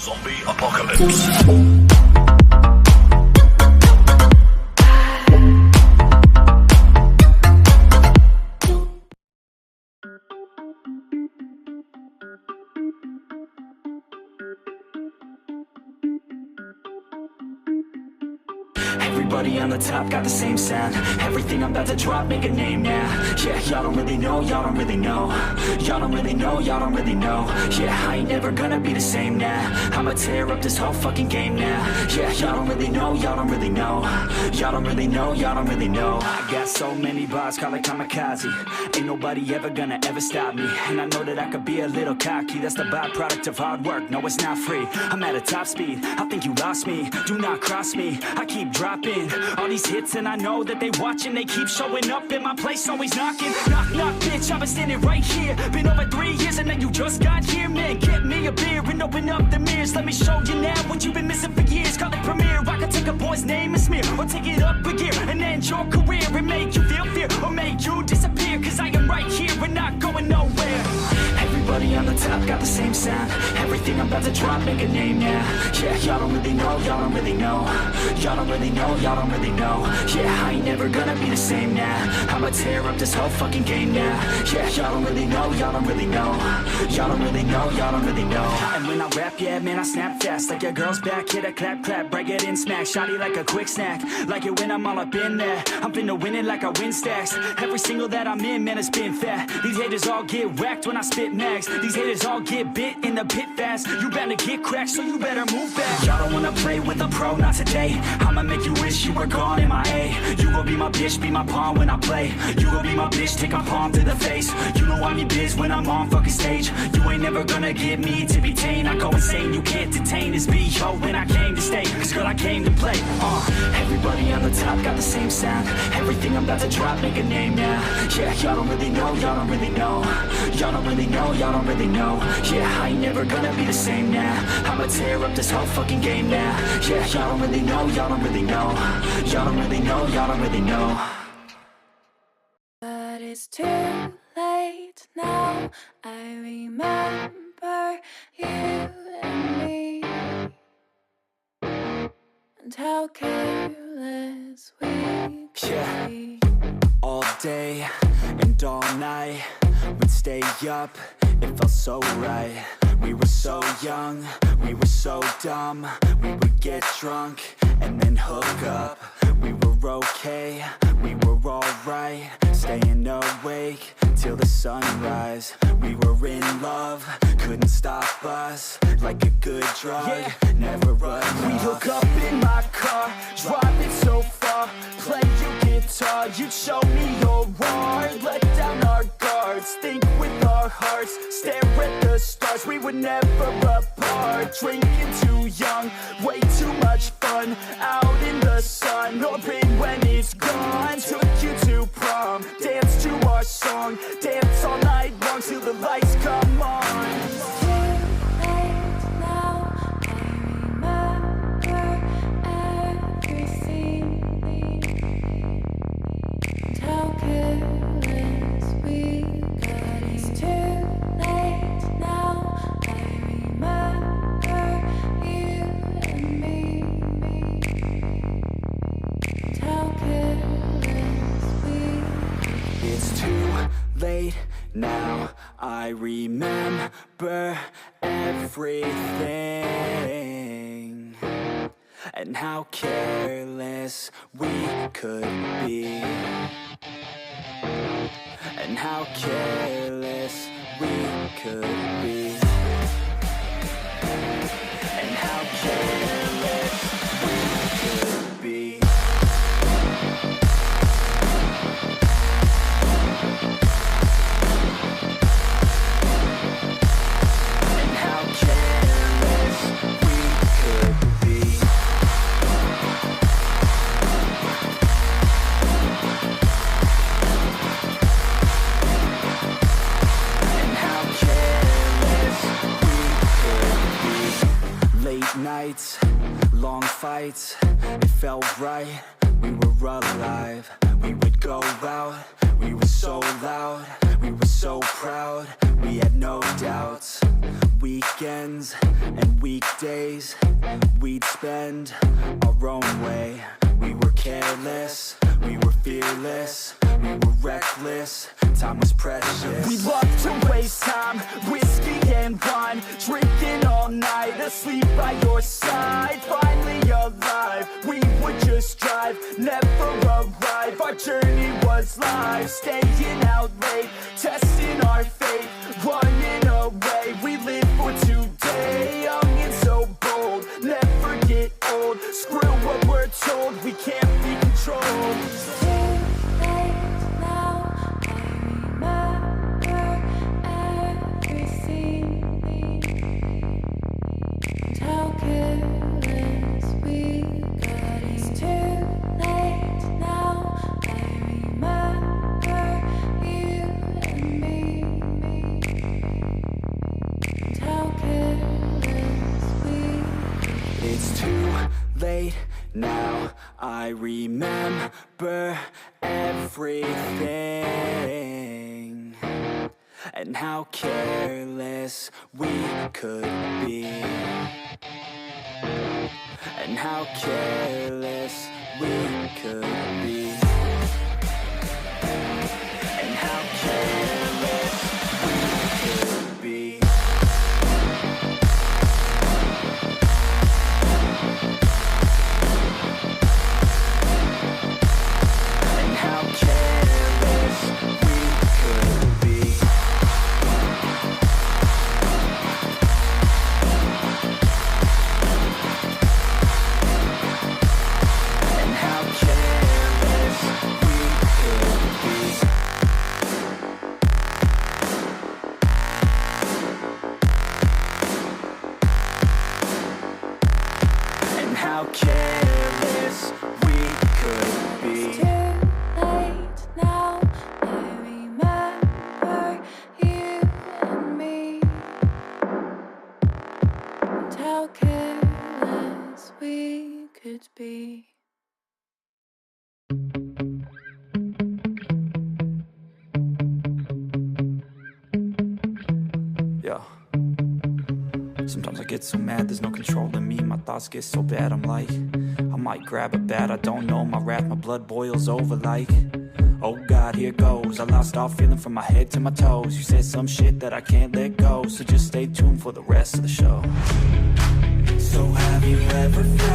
Zombie Apocalypse. Everybody on the top got the same sound. Everything I'm about to drop, make a name now. Yeah, y'all don't really know, y'all don't really know. Y'all don't really know, y'all don't really know. Yeah, I ain't never gonna be the same now. I'ma tear up this whole fucking game now. Yeah, y'all don't really know, y'all don't really know. Y'all don't really know, y'all don't really know. I got so many bars, call it kamikaze. Ain't nobody ever gonna ever stop me. And I know that I could be a little cocky. That's the byproduct of hard work, no it's not free. I'm at a top speed, I think you lost me. Do not cross me, I keep dropping all these hits and I know that they watching. They keep showing up in my place, always knocking. Knock, knock, bitch, I've been standing right here. Been over 3 years and now you just got here. Man, get me a beer and open up the mirrors. Let me show you now what you've been missing for years. Call it premiere, I can take a boy's name and smear, or take it up a gear and end your career and make you feel fear, or make you disappear. Cause I am right here and not going nowhere. Everybody on the top got the same sound. Everything I'm about to drop, make a name now. Yeah, y'all don't really know, y'all don't really know. Y'all don't really know, y'all don't really know. Yeah, I ain't never gonna be the same now. I'ma tear up this whole fucking game now. Yeah, y'all don't really know, y'all don't really know. Y'all don't really know, y'all don't really know. And when I rap, yeah, man, I snap fast. Like your girl's back, hit a clap, clap, break it in, smack. Shotty like a quick snack, like it when I'm all up in there. I'm finna win it like I win stacks. Every single that I'm in, man, it's been fat. These haters all get whacked when I spit max. These haters all get bit in the pit fast. You better get cracked, so you better move back. Y'all don't wanna play with a pro, not today. I'ma make you wish you were gone in my A. You gon' be my bitch, be my pawn when I play. You gon' be my bitch, take my palm to the face. You know I'm your biz when I'm on fucking stage. You ain't never gonna get me to be tame. I go insane, you can't detain this B.O. when I came to stay. Cause girl, I came to play. Everybody on the top got the same sound. Everything I'm about to drop, make a name now. Yeah, y'all don't really know, y'all don't really know. Y'all don't really know, y'all don't really know. Yeah, I ain't never gonna be the same now. I'ma tear up this whole fucking game now. Yeah, y'all don't really know, y'all don't really know. Y'all don't really know, y'all don't really know. But it's too late now. I remember you and me, and how careless we could be. All day and all night, we'd stay up, it felt so right. We were so young, we were so dumb. We would get drunk and then hook up. We were okay, we were alright. Staying awake till the sunrise. We were in love, couldn't stop us. Like a good drug, never run off. We hook up in my car, driving so far. Play your guitar, you'd show me your art. Let down our guards, think with our hearts. Stare at the stars, we were never apart. Drinking too young, way too much fun. Out in the sun, open when it's gone. Took you to prom, dance to our song. Dance all night long till the lights come on. Late now, I remember everything, and how careless we could be, and how careless we could be, and how careless we could be. Nights, long fights, it felt right, we were alive. We would go out, we were so loud, we were so proud, we had no doubts. weekends and weekdays we'd spend our own way. We were careless, we were fearless, we were reckless, time was precious. We loved to waste time, whiskey and wine, drinking all night, asleep by your side. Finally alive, we would just drive, never arrive. Our journey was life, staying out late, testing our fate, running away. We live for today, young and so bold, never get old. Screw what we're told, we can't be controlled. It's too late now, I remember everything, and how careless we could be, and how careless we could be, and how careless we could be. Sometimes I get so mad, there's no controlling me. My thoughts get so bad, I'm like, I might grab a bat, I don't know. My wrath, my blood boils over like, oh God, here goes. I lost all feeling from my head to my toes. You said some shit that I can't let go, so just stay tuned for the rest of the show. So have you ever felt